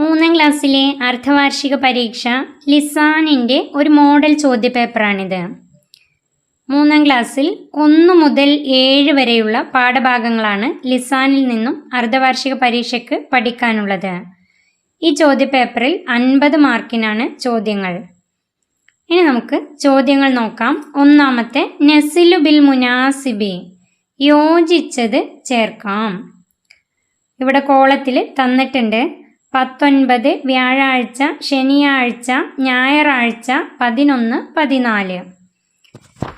മൂന്നാം ക്ലാസ്സിലെ അർദ്ധവാർഷിക പരീക്ഷ ലിസാനിൻ്റെ ഒരു മോഡൽ ചോദ്യപേപ്പറാണിത്. മൂന്നാം ക്ലാസ്സിൽ 1 മുതൽ 7 വരെയുള്ള പാഠഭാഗങ്ങളാണ് ലിസാനിൽ നിന്നും അർദ്ധവാർഷിക പരീക്ഷയ്ക്ക് പഠിക്കാനുള്ളത്. ഈ ചോദ്യപേപ്പറിൽ 50 മാർക്കിനാണ് ചോദ്യങ്ങൾ. ഇനി നമുക്ക് ചോദ്യങ്ങൾ നോക്കാം. ഒന്നാമത്തെ, നസിലു ബിൽ മുനാസിബി, യോജിച്ചത് ചേർക്കാം. ഇവിടെ കോളത്തിൽ തന്നിട്ടുണ്ട് 19 വ്യാഴാഴ്ച, ശനിയാഴ്ച, ഞായറാഴ്ച, 11, 14.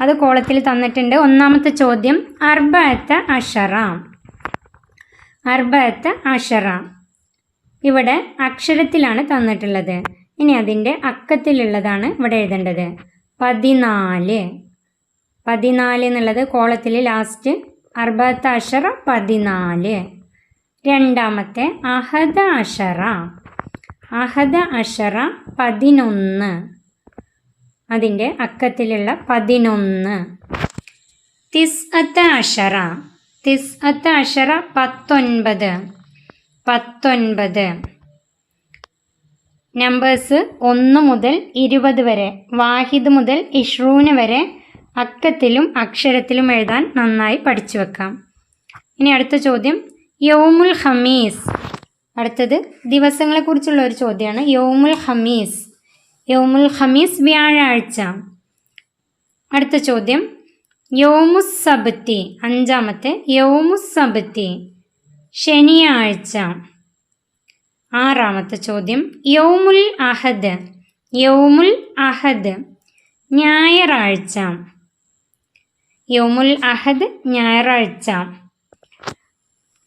അത് കോളത്തിൽ തന്നിട്ടുണ്ട്. ഒന്നാമത്തെ ചോദ്യം അർബഅത്ത അഷറ. ഇവിടെ അക്ഷരത്തിലാണ് തന്നിട്ടുള്ളത്. ഇനി അതിൻ്റെ അക്കത്തിലുള്ളതാണ് ഇവിടെ എഴുതേണ്ടത്. 14 എന്നുള്ളത് കോളത്തിൽ ലാസ്റ്റ്. അർബഅത്ത അഷറ 14. രണ്ടാമത്തെ അഹദ അഷറ 11. അതിൻ്റെ അക്കത്തിലുള്ള 11. തിസ്അത്ത അഷറ 19. നമ്പേഴ്സ് 1 മുതൽ 20 വരെ, വാഹിദ് മുതൽ ഇഷ്റൂന് വരെ അക്കത്തിലും അക്ഷരത്തിലും എഴുതാൻ നന്നായി പഠിച്ചു വെക്കാം. ഇനി അടുത്ത ചോദ്യം യൗമുൽ ഖമീസ്. അടുത്തത് ദിവസങ്ങളെക്കുറിച്ചുള്ള ഒരു ചോദ്യമാണ്. യൗമുൽ ഖമീസ് വ്യാഴാഴ്ച. അടുത്ത ചോദ്യം യൗമുസ്സബ്തി. അഞ്ചാമത്തെ യൗമുസ്സബ്തി ശനിയാഴ്ച. ആറാമത്തെ ചോദ്യം യൗമുൽ അഹദ് ഞായറാഴ്ച.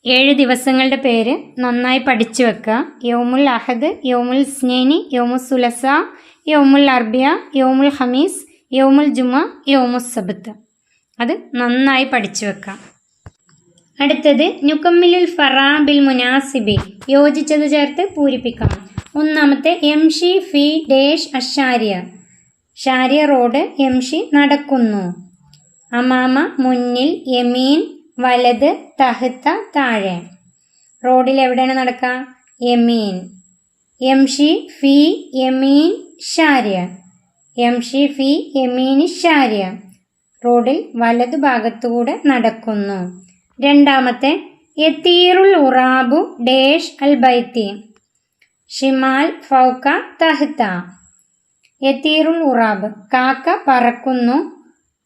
7 ദിവസങ്ങളുടെ പേര് നന്നായി പഠിച്ചു വെക്കുക. യൗമുൽ അഹദ്, യൗമുൽ സ്നൈനി, യൗമുൽ സുലസ, യൗമുൽ അർബിയ, യൗമുൽ ഖമീസ്, യൗമുൽ ജുമ, യൗമുസ് സബ്ത്. അത് നന്നായി പഠിച്ചു വെക്കാം. അടുത്തത് നുകമ്മിലുൽ ഫറാ ബിൽ മുനാസിബി, യോജിച്ചത് ചേർത്ത് പൂരിപ്പിക്കാം. ഒന്നാമത്തെ എംഷി ഫി ഡേഷ് അഷാരിയ, ഷാരിയ റോഡ്, എംഷി നടക്കുന്നു. അമാമ മുന്നിൽ, യമീൻ വലത്, തഹ്ത താഴെ. റോഡിൽ എവിടെയാണ് നടക്കുക? യമീൻ. എംഷി ഫി യമീൻ ഷാരിയ, എംഷി ഫി യമീൻ ഷാരിയ, റോഡിൽ വലതു ഭാഗത്തുകൂടെ നടക്കുന്നു. രണ്ടാമത്തെ യതീറുൽ ഉറാബു ഡേഷ് അൽ ബൈത്തി, ഷിമാൽ ഫൗക തഹ്ത. യതീറുൽ ഉറാബ് കാക്ക പറക്കുന്നു,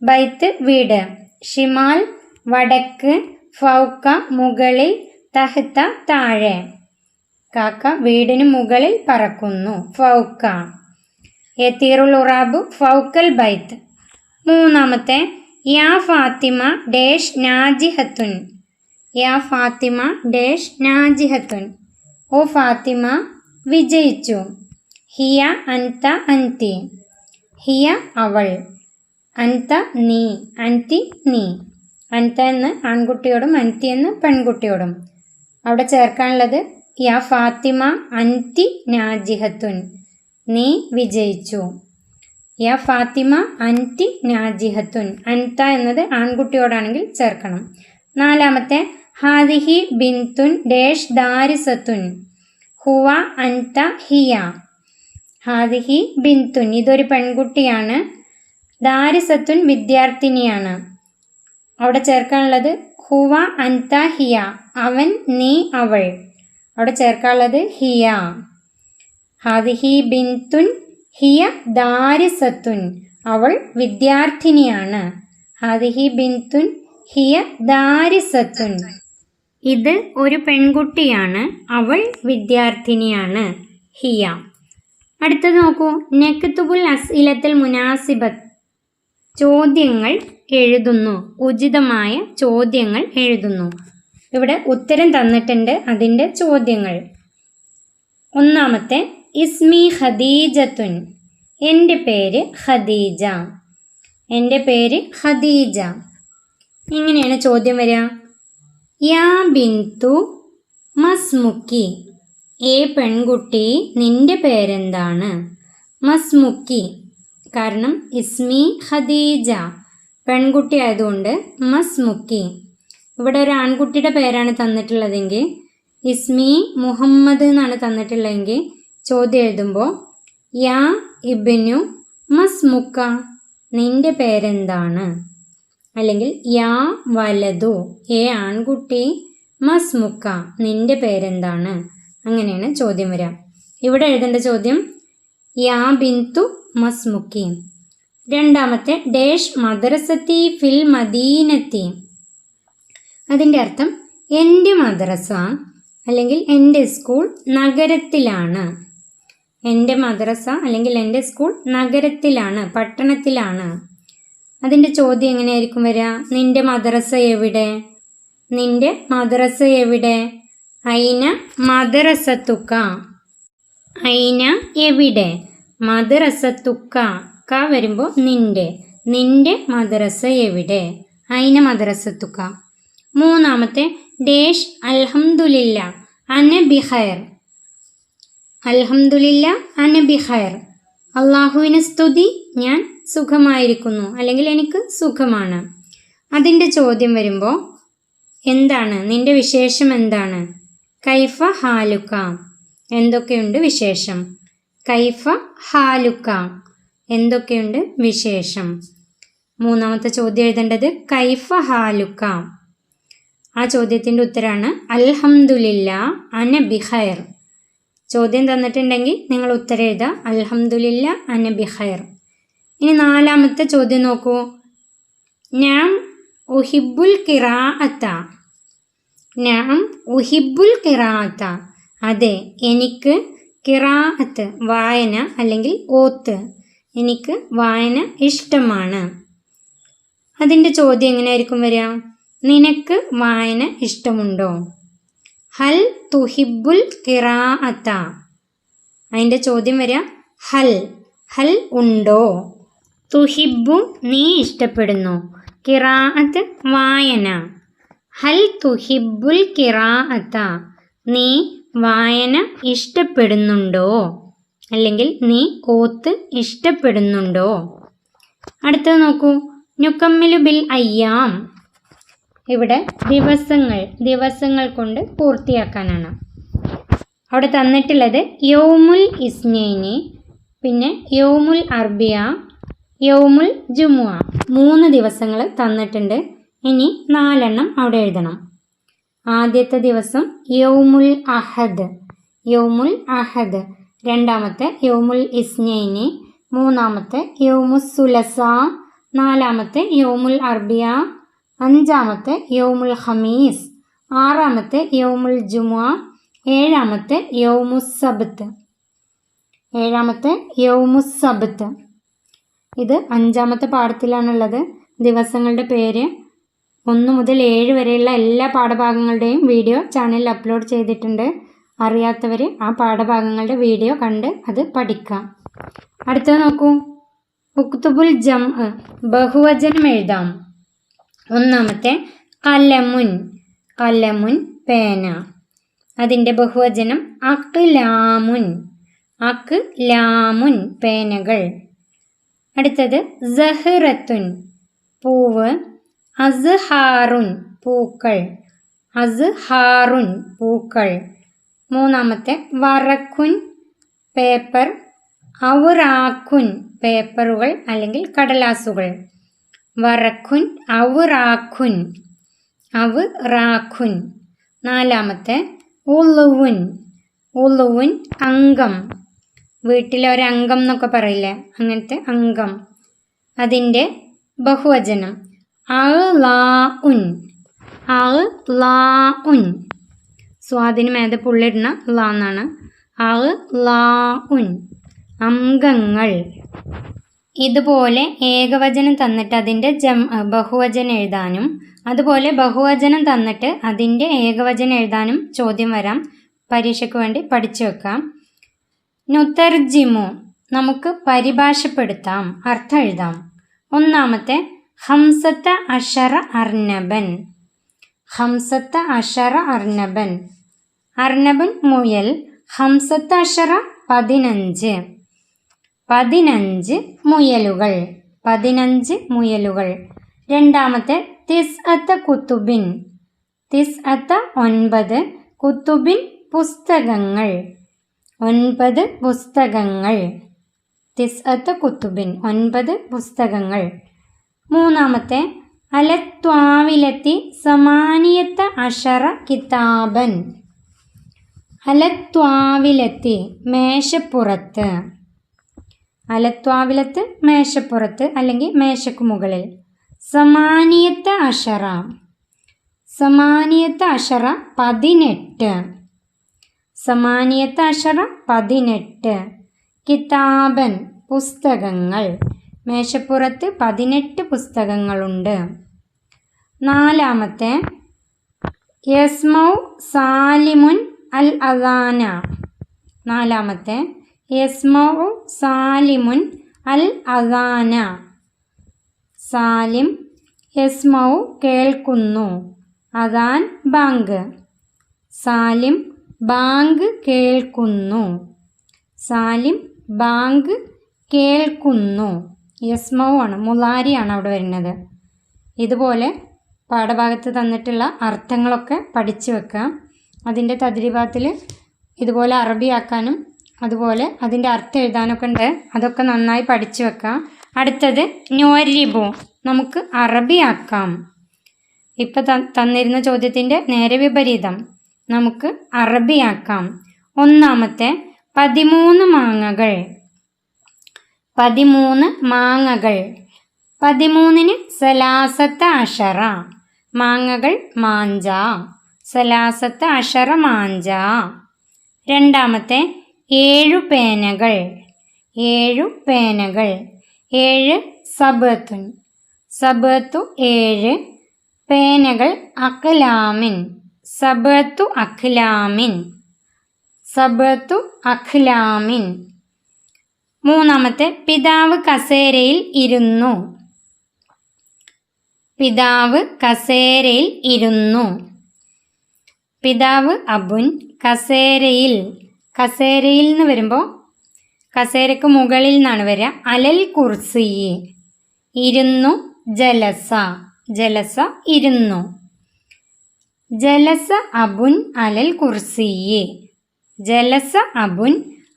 ബൈത്ത് വീട്, ഷിമാൽ വടക്ക്, ഫൗക മുകളിൽ, തഹ്ത താഴെ. കാക്ക വീടിന് മുകളിൽ പറക്കുന്നു, ഫൗക. യതീറുൽ ഉറാബു ഫൗക്കൽ ബൈത്ത്. മൂന്നാമത്തെ യാ ഫാത്തിമ ഡേഷ് നാജിഹത്തുൻ, യാ ഫാത്തിമ ഡേഷ് നാജിഹത്തുൻ, ഓ ഫാത്തിമ വിജയിച്ചു. ഹിയ അൻത അൻതി, ഹിയ അവൾ, അൻത നീ, അൻതി നീ. അൻത എന്ന് ആൺകുട്ടിയോടും അൻതി എന്ന് പെൺകുട്ടിയോടും. അവിടെ ചേർക്കാനുള്ളത് യാ ഫാത്തിമ അൻതി നാജിഹത്തുൻ, നീ വിജയിച്ചു. യാ ഫാത്തിമ അൻതി നാജിഹത്തുൻ, അൻത എന്നത് ആൺകുട്ടിയോടാണെങ്കിൽ ചേർക്കണം. നാലാമത്തെ ഹാദിഹി ബിൻതുൻ ഡേഷ് ദാരിസത്തുൻ, ഹുവ അൻത ഹിയ. ഹാദിഹി ബിൻതുൻ ഇതൊരു പെൺകുട്ടിയാണ്, ദാരിസത്തുൻ വിദ്യാർത്ഥിനിയാണ്. അവിടെ ചേർക്കാനുള്ളത് ഹുവ അൻത ഹിയ, അവൻ നീ അവൾ. അവിടെ ചേർക്കാനുള്ളത് ഹിയ. ഹാദിഹി ബിൻതുൻ ഹിയ ദാരിസത്തുൻ, അവൾ വിദ്യാർത്ഥിനിയാണ്. ഹാദിഹി ബിൻതുൻ ഹിയ ദാരിസത്തുൻ, ഇത് ഒരു പെൺകുട്ടിയാണ്, അവൾ വിദ്യാർത്ഥിനിയാണ്, ഹിയ. അടുത്തത് നോക്കൂ, നക്തുബുൽ അസ്ഇലത്തുൽ മുനാസിബത്ത്, ചോദ്യങ്ങൾ എഴുതുന്നു, ഉചിതമായ ചോദ്യങ്ങൾ എഴുതുന്നു. ഇവിടെ ഉത്തരം തന്നിട്ടുണ്ട്, അതിൻ്റെ ചോദ്യങ്ങൾ. ഒന്നാമത്തെ ഇസ്മി ഖദീജത്തുൻ, എൻ്റെ പേര് ഖദീജ, എൻ്റെ പേര് ഖദീജ. ഇങ്ങനെയാണ് ചോദ്യം വരിക. യാ ബിന്തു മസ്മുക്കി, ഏ പെൺകുട്ടി നിൻ്റെ പേരെന്താണ്? മസ്മുക്കി, കാരണം ഇസ്മി ഖദീജ പെൺകുട്ടി ആയതുകൊണ്ട് മസ്മുക്കി. ഇവിടെ ഒരു ആൺകുട്ടിയുടെ പേരാണ് തന്നിട്ടുള്ളതെങ്കിൽ ഇസ്മി മുഹമ്മദ് എന്നാണ് തന്നിട്ടുള്ളതെങ്കിൽ ചോദ്യം എഴുതുമ്പോൾ യാ ഇബ്നു മസ്മുക്ക, നിന്റെ പേരെന്താണ്? അല്ലെങ്കിൽ യാ വലതു, ആൺകുട്ടി, മസ്മുക്ക, നിന്റെ പേരെന്താണ്? അങ്ങനെയാണ് ചോദ്യം വരിക. ഇവിടെ എഴുതേണ്ട ചോദ്യം യാ ബിന്തു മസ്മുക്കി. രണ്ടാമത്തെ ഡേഷ് മദ്രസത്തി ഫിൽ മദീനത്തി. അതിൻ്റെ അർത്ഥം എൻ്റെ മദ്രസ അല്ലെങ്കിൽ എൻ്റെ സ്കൂൾ നഗരത്തിലാണ്. എൻ്റെ മദ്രസ അല്ലെങ്കിൽ എൻ്റെ സ്കൂൾ നഗരത്തിലാണ്, പട്ടണത്തിലാണ്. അതിൻ്റെ ചോദ്യം എങ്ങനെയായിരിക്കും വരിക? നിന്റെ മദ്രസ എവിടെ? നിന്റെ മദ്രസ എവിടെ? ഐന മദ്രസത്തുക്ക. ഐന എവിടെ? മദ്രസത്തുക്ക. ക വരുമ്പോൾ നിന്റെ. നിന്റെ മദ്രസ എവിടെ? ഐന മദ്രസത്തുക്ക. മൂന്നാമത്തെ ഡേഷ് അൽഹംദുലില്ല അന ബിഖൈർ. അൽഹംദുലില്ല അന ബിഖൈർ. അള്ളാഹുവിന് സ്തുതി, ഞാൻ സുഖമായിരിക്കുന്നു അല്ലെങ്കിൽ എനിക്ക് സുഖമാണ്. അതിൻ്റെ ചോദ്യം വരുമ്പോൾ എന്താണ്? നിന്റെ വിശേഷം എന്താണ്? കൈഫ ഹാലുക്ക. എന്തൊക്കെയുണ്ട് വിശേഷം? കൈഫ ഹാലുക്ക. എന്തൊക്കെയുണ്ട് വിശേഷം? മൂന്നാമത്തെ ചോദ്യം എഴുതേണ്ടത് കൈഫ ഹാലുക്ക. ആ ചോദ്യത്തിൻ്റെ ഉത്തരമാണ് അൽഹംദുലില്ല അന ബിഖൈർ. ചോദ്യം തന്നിട്ടുണ്ടെങ്കിൽ നിങ്ങൾ ഉത്തരം എഴുതുക അൽഹംദുലില്ല അന ബിഖൈർ. ഇനി നാലാമത്തെ ചോദ്യം നോക്കൂ. ഞാൻ ഉഹിബുൽ ഖിറാഅത്ത. ഞാൻ ഉഹിബുൽ ഖിറാഅത്ത. അതെ, എനിക്ക് ഖിറാഅത്ത് വായന അല്ലെങ്കിൽ ഓത്ത്, എനിക്ക് വായന ഇഷ്ടമാണ്. അതിൻ്റെ ചോദ്യം എങ്ങനെയായിരിക്കും വരിക? നിനക്ക് വായന ഇഷ്ടമുണ്ടോ? ഹൽ തുഹിബുൽ ഖിറാഅത്ത. അതിൻ്റെ ചോദ്യം വരിക ഹൽ. ഹൽ ഉണ്ടോ? തുഹിബു നീ ഇഷ്ടപ്പെടുന്നു, ഖിറാഅത്ത് വായന. ഹൽ തുഹിബുൽ ഖിറാഅത്ത, നീ വായന ഇഷ്ടപ്പെടുന്നുണ്ടോ അല്ലെങ്കിൽ നീ ഓത്ത് ഇഷ്ടപ്പെടുന്നുണ്ടോ? അടുത്തത് നോക്കൂ. നുക്കമ്മിലു ബിൽ അയ്യാം. ഇവിടെ ദിവസങ്ങൾ കൊണ്ട് പൂർത്തിയാക്കാനാണ്. അവിടെ തന്നിട്ടുള്ളത് യൗമുൽ ഇസ്നൈനി, പിന്നെ യൗമുൽ അർബിയ, യൗമുൽ ജുമുഅ. 3 ദിവസങ്ങൾ തന്നിട്ടുണ്ട്. ഇനി 4 അവിടെ എഴുതണം. ആദ്യത്തെ ദിവസം യൗമുൽ അഹദ്, യൗമുൽ അഹദ്. രണ്ടാമത്തെ യൗമുൽ ഇസ്നൈനി, മൂന്നാമത്തെ യൗമുസ് സുലസ, നാലാമത്തെ യൗമുൽ അർബിയ, അഞ്ചാമത്തെ യൗമുൽ ഖമീസ്, ആറാമത്തെ യൗമുൽ ജുമുഅ, ഏഴാമത്തെ യൗമുസ് സബ്ത്. ഏഴാമത്തെ യൗമുസ് സബ്ത്. ഇത് 5ാമത്തെ പാഠത്തിലാണുള്ളത്. ദിവസങ്ങളുടെ പേര് 1 മുതൽ 7 വരെയുള്ള എല്ലാ പാഠഭാഗങ്ങളുടെയും വീഡിയോ ചാനലിൽ അപ്ലോഡ് ചെയ്തിട്ടുണ്ട്. അറിയാത്തവർ ആ പാഠഭാഗങ്ങളുടെ വീഡിയോ കണ്ട് അത് പഠിക്കാം. അടുത്തത് നോക്കൂ. ഉക്തുബുൽ ജംഅ്, ബഹുവചനം എഴുതാം. ഒന്നാമത്തെ കലമുൻ, കലമുൻ പേന. അതിൻ്റെ ബഹുവചനം അക്ലാമുൻ, അക്ലാമുൻ പേനകൾ. അടുത്തത് സഹ്റത്തുൻ പൂവ്, അസ്ഹാറുൻ പൂക്കൾ, അസ്ഹാറുൻ പൂക്കൾ. മൂന്നാമത്തെ വറക്കുൻ പേപ്പർ, ഔറാഖുൻ പേപ്പറുകൾ അല്ലെങ്കിൽ കടലാസുകൾ. വറക്കുൻ ഔറാഖുൻ, ഔറാഖുൻ. നാലാമത്തെ ഉളുവുൻ, ഉളുവുൻ അംഗം. വീട്ടിലെ ഒരംഗം എന്നൊക്കെ പറയില്ലേ, അങ്ങനത്തെ അംഗം. അതിൻ്റെ ബഹുവചനം അളാഉൻ, അളാഉൻ. സ്വാദിന് മേതെ പുള്ളിടുന്ന ലാ എന്നാണ്. അളാഉൻ അംഗങ്ങൾ. ഇതുപോലെ ഏകവചനം തന്നിട്ട് അതിൻ്റെ ബഹുവചനം എഴുതാനും അതുപോലെ ബഹുവചനം തന്നിട്ട് അതിൻ്റെ ഏകവചനം എഴുതാനും ചോദ്യം വരാം. പരീക്ഷയ്ക്ക് വേണ്ടി പഠിച്ചു വെക്കാം. നുതർജിമു നമുക്ക് പരിഭാഷപ്പെടുത്താം, അർത്ഥം എഴുതാം. ഒന്നാമത്തെ ഹംസത്ത അഷറ അർണബൻ, ഹംസത്ത അഷറ അർണബൻ. അർണബൻ മുയൽ, ഹംസത്ത അഷറ 15, 15 മുയലുകൾ, 15 മുയലുകൾ. രണ്ടാമത്തെ തിസ്അത്ത കുത്തുബിൻ, തിസ്അത്ത 9, കുത്തുബിൻ പുസ്തകങ്ങൾ. 9 പുസ്തകങ്ങൾ. തിസ്അത്ത് കുത്തുബിൻ 9 പുസ്തകങ്ങൾ. മൂന്നാമത്തെ അലത്വാവിലത്തി സമാനിയത്ത അഷറ കിതാബൻ. അലത്വാവിലത്തി മേശപ്പുറത്ത്. അലത്വാവിലത്ത് മേശപ്പുറത്ത് അല്ലെങ്കിൽ മേശക്ക് മുകളിൽ. സമാനിയത്ത അഷറ. സമാനിയത്ത അഷറ 18. സമാനിയത്ത അഷറ 18. കിതാബൻ പുസ്തകങ്ങൾ. മേശപ്പുറത്ത് 18 പുസ്തകങ്ങളുണ്ട്. നാലാമത്തെ യസ്മൗ സാലിമുൻ അൽ അദാന. നാലാമത്തെ യസ്മൗ സാലിമുൻ അൽ അദാന. സാലിം യസ്മൗ കേൾക്കുന്നു, അദാൻ ബാങ്ക്. സാലിം ബാങ്ക് കേൾക്കുന്നു. സാലിം ബാങ്ക് കേൾക്കുന്നു. യസ്മൗ ആണ്, മുലാരിയാണ് അവിടെ വരുന്നത്. ഇതുപോലെ പാഠഭാഗത്ത് തന്നിട്ടുള്ള അർത്ഥങ്ങളൊക്കെ പഠിച്ചു വെക്കാം. അതിൻ്റെ തദ്രീബാത്തിൽ ഇതുപോലെ അറബിയാക്കാനും അതുപോലെ അതിൻ്റെ അർത്ഥം എഴുതാനൊക്കെ ഉണ്ട്. അതൊക്കെ നന്നായി പഠിച്ചു വെക്കാം. അടുത്തത് നുഅരിബു, നമുക്ക് അറബിയാക്കാം. ഇപ്പം തന്നിരുന്ന ചോദ്യത്തിൻ്റെ നേരെ വിപരീതം, നമുക്ക് അറബിയാക്കാം. ഒന്നാമത്തെ 13 മാങ്ങകൾ. 13 മാങ്ങകൾ. 13ന് സലാസത്ത അഷറ. മാങ്ങകൾ മാഞ്ച. സലാസത്ത അഷറ മാഞ്ച. രണ്ടാമത്തെ 7 പേനകൾ. 7 പേനകൾ. 7 സബത്തുൻ. സബത്തു 7. പേനകൾ അഖ്ലാമിൻ. സബത്തു അഖ്ലാമിൻ. സബത്തു അഖ്ലാമിൻ. മൂന്നാമത്തെ പിതാവ് കസേരയിൽ ഇരുന്നു. പിതാവ് കസേരയിൽ ഇരുന്നു. പിതാവ് അബുൻ കസേരയിൽ. കസേരയിൽ എന്ന് വരുമ്പോൾ കസേരക്ക് മുകളിൽ നിന്നാണ് വരിക. അലൽ കുർസി ഇരുന്നു. ജലസ. ജലസ ഇരുന്നു. ജലസ അബുൻ അലൽ കുർസി. ജലസ അബുൻ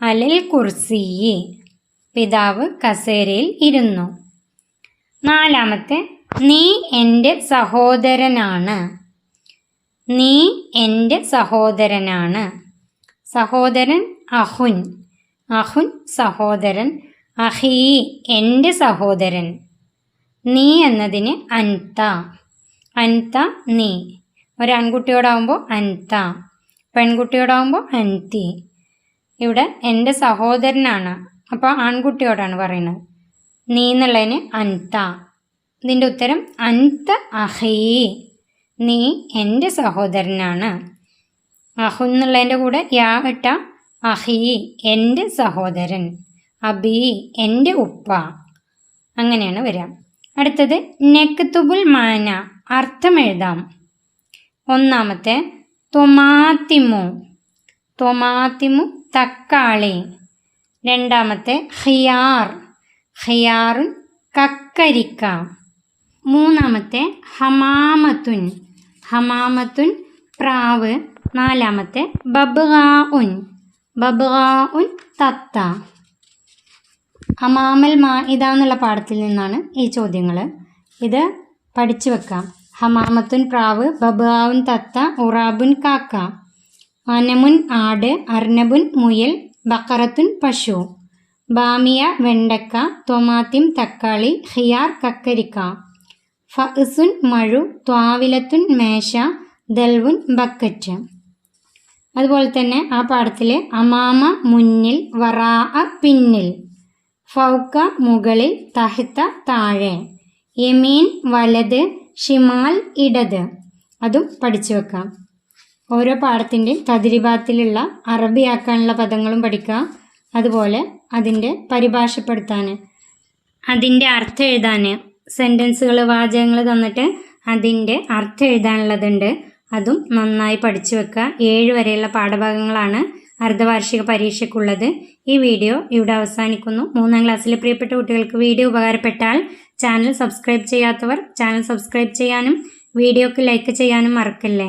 അലൽ കുർസി. പിതാവ് കസേരയിൽ ഇരുന്നു. നാലാമത്തെ നീ എൻ്റെ സഹോദരനാണ്. നീ എൻ്റെ സഹോദരനാണ്. സഹോദരൻ അഹുൻ. അഹുൻ സഹോദരൻ. അഹീ എൻ്റെ സഹോദരൻ. നീ എന്നതിന് അൻത. അൻത നീ. ഒരാൺകുട്ടിയോടാവുമ്പോൾ അൻത, പെൺകുട്ടിയോടാവുമ്പോൾ അൻതി. ഇവിടെ എൻ്റെ സഹോദരനാണ്, അപ്പോൾ ആൺകുട്ടിയോടാണ് പറയുന്നത്. നീ എന്നുള്ളതിന് അൻത. ഇതിൻ്റെ ഉത്തരം അൻത അഹീ, നീ എൻ്റെ സഹോദരനാണ്. അഹു എന്നുള്ളതിൻ്റെ കൂടെ യാ ഇട്ട അഹീ എൻ്റെ സഹോദരൻ. അബി എൻ്റെ ഉപ്പ. അങ്ങനെയാണ് വരിക. അടുത്തത് നെക്തുബുൽ മാന, അർത്ഥം എഴുതാം. ഒന്നാമത്തെ തൊമാത്തിമു. തൊമാത്തിമു തക്കാളി. രണ്ടാമത്തെ ഖിയാർ. ഖിയാറുൻ കക്കരിക്ക. മൂന്നാമത്തെ ഹമാമത്തുൻ. ഹമാമത്തുൻ പ്രാവ്. നാലാമത്തെ ബബ്ഗാഉൻ. ബബ്ഗാഉൻ തത്ത. ഹമാമൽ മാഇദ എന്നുള്ള പാഠത്തിൽ നിന്നാണ് ഈ ചോദ്യങ്ങൾ. ഇത് പഠിച്ചു വെക്കാം. ഹമാമത്തുൻ പ്രാവ്, ബബ്ഗാഉൻ തത്ത, ഉറാബുൻ കാക്ക, അനമുൻ ആട്, അർനബുൻ മുയൽ, ബക്കറത്തുൻ പശു, ബാമിയ വെണ്ടക്ക, തൊമാത്തിം തക്കാളി, ഖിയാർ കക്കരിക്ക, ഫഅ്സുൻ മഴു, ത്വാവിലത്തുൻ മേശ, ദൽവുൻ ബക്കറ്റ്. അതുപോലെ തന്നെ ആ പാഠത്തിൽ അമാമ മുന്നിൽ, വറാ പിന്നിൽ, ഫൗക്ക മുകളിൽ, തഹ്ത താഴെ, യമീൻ വലത്, ഷിമാൽ ഇടത്. അതും പഠിച്ചു വെക്കാം. ഓരോ പാഠത്തിൻ്റെ തദ്രിബാത്തിലുള്ള അറബിയാക്കാനുള്ള പദങ്ങളും പഠിക്കാം. അതുപോലെ അതിൻ്റെ പരിഭാഷപ്പെടുത്താൻ, അതിൻ്റെ അർത്ഥം എഴുതാൻ, സെൻറ്റൻസുകൾ വാചകങ്ങൾ തന്നിട്ട് അതിൻ്റെ അർത്ഥം എഴുതാനുള്ളതുണ്ട്. അതും നന്നായി പഠിച്ചു വെക്കുക. 7 വരെയുള്ള പാഠഭാഗങ്ങളാണ് അർദ്ധവാർഷിക പരീക്ഷയ്ക്കുള്ളത്. ഈ വീഡിയോ ഇവിടെ അവസാനിക്കുന്നു. 3ാം ക്ലാസ്സിലെ പ്രിയപ്പെട്ട കുട്ടികൾക്ക് വീഡിയോ ഉപകാരപ്പെട്ടാൽ ചാനൽ സബ്സ്ക്രൈബ് ചെയ്യാത്തവർ ചാനൽ സബ്സ്ക്രൈബ് ചെയ്യാനും വീഡിയോക്ക് ലൈക്ക് ചെയ്യാനും മറക്കല്ലേ.